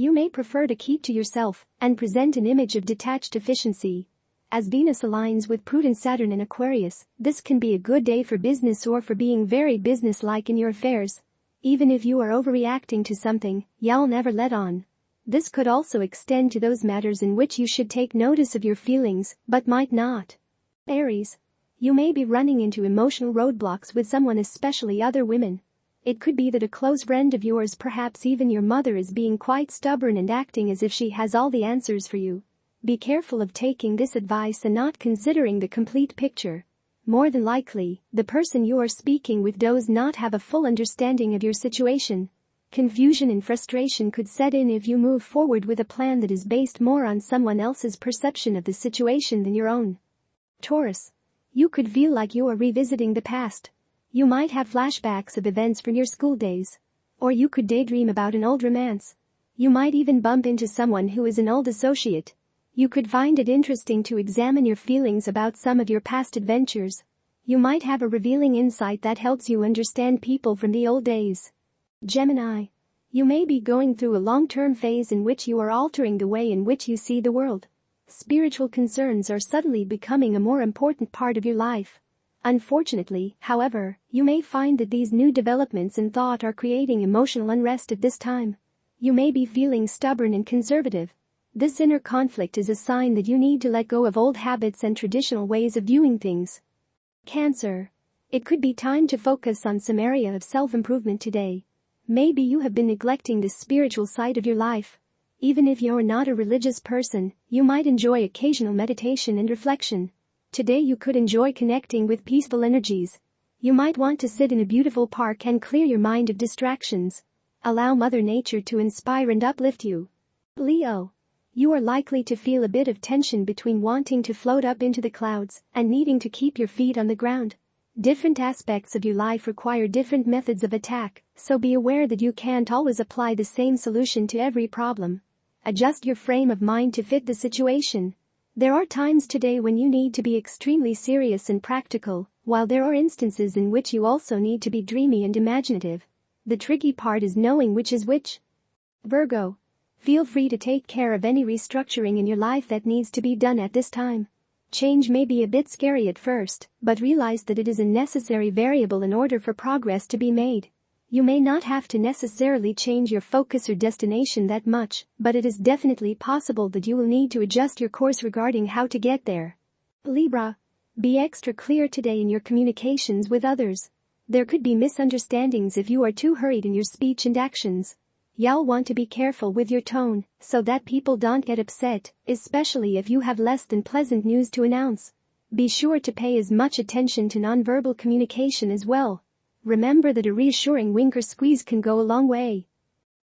You may prefer to keep to yourself and present an image of detached efficiency. As Venus aligns with prudent Saturn in Aquarius, this can be a good day for business or for being very business-like in your affairs. Even if you are overreacting to something, you'll never let on. This could also extend to those matters in which you should take notice of your feelings, but might not. Aries. You may be running into emotional roadblocks with someone, especially other women. It could be that a close friend of yours, perhaps even your mother, is being quite stubborn and acting as if she has all the answers for you. Be careful of taking this advice and not considering the complete picture. More than likely, the person you are speaking with does not have a full understanding of your situation. Confusion and frustration could set in if you move forward with a plan that is based more on someone else's perception of the situation than your own. Taurus. You could feel like you are revisiting the past. You might have flashbacks of events from your school days. Or you could daydream about an old romance. You might even bump into someone who is an old associate. You could find it interesting to examine your feelings about some of your past adventures. You might have a revealing insight that helps you understand people from the old days. Gemini. You may be going through a long-term phase in which you are altering the way in which you see the world. Spiritual concerns are suddenly becoming a more important part of your life. Unfortunately, however, you may find that these new developments in thought are creating emotional unrest at this time. You may be feeling stubborn and conservative. This inner conflict is a sign that you need to let go of old habits and traditional ways of viewing things. Cancer. It could be time to focus on some area of self-improvement today. Maybe you have been neglecting the spiritual side of your life. Even if you're not a religious person, you might enjoy occasional meditation and reflection. Today you could enjoy connecting with peaceful energies. You might want to sit in a beautiful park and clear your mind of distractions. Allow Mother Nature to inspire and uplift you. Leo. You are likely to feel a bit of tension between wanting to float up into the clouds and needing to keep your feet on the ground. Different aspects of your life require different methods of attack, so be aware that you can't always apply the same solution to every problem. Adjust your frame of mind to fit the situation. There are times today when you need to be extremely serious and practical, while there are instances in which you also need to be dreamy and imaginative. The tricky part is knowing which is which. Virgo. Feel free to take care of any restructuring in your life that needs to be done at this time. Change may be a bit scary at first, but realize that it is a necessary variable in order for progress to be made. You may not have to necessarily change your focus or destination that much, but it is definitely possible that you will need to adjust your course regarding how to get there. Libra. Be extra clear today in your communications with others. There could be misunderstandings if you are too hurried in your speech and actions. You'll want to be careful with your tone so that people don't get upset, especially if you have less than pleasant news to announce. Be sure to pay as much attention to nonverbal communication as well. Remember that a reassuring wink or squeeze can go a long way.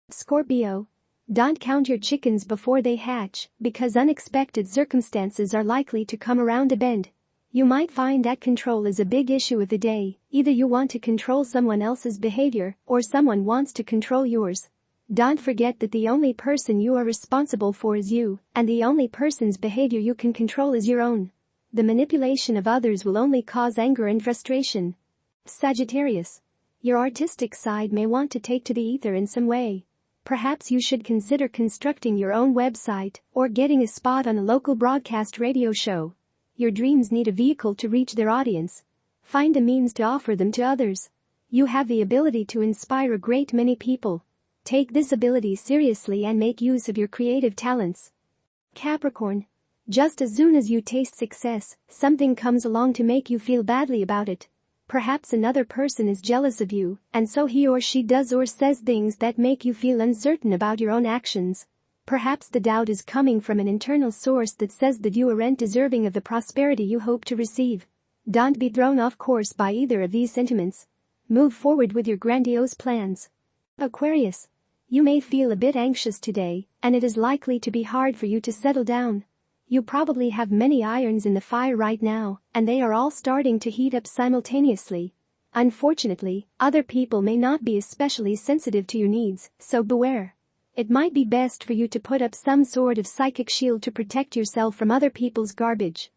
Scorpio. Don't count your chickens before they hatch, because unexpected circumstances are likely to come around a bend. You might find that control is a big issue of the day. Either you want to control someone else's behavior or someone wants to control yours. Don't forget that the only person you are responsible for is you, and the only person's behavior you can control is your own. The manipulation of others will only cause anger and frustration. Sagittarius. Your artistic side may want to take to the ether in some way. Perhaps you should consider constructing your own website or getting a spot on a local broadcast radio show. Your dreams need a vehicle to reach their audience. Find a means to offer them to others. You have the ability to inspire a great many people. Take this ability seriously and make use of your creative talents. Capricorn. Just as soon as you taste success, something comes along to make you feel badly about it. Perhaps another person is jealous of you, and so he or she does or says things that make you feel uncertain about your own actions. Perhaps the doubt is coming from an internal source that says that you aren't deserving of the prosperity you hope to receive. Don't be thrown off course by either of these sentiments. Move forward with your grandiose plans. Aquarius. You may feel a bit anxious today, and it is likely to be hard for you to settle down. You probably have many irons in the fire right now, and they are all starting to heat up simultaneously. Unfortunately, other people may not be especially sensitive to your needs, so beware. It might be best for you to put up some sort of psychic shield to protect yourself from other people's garbage.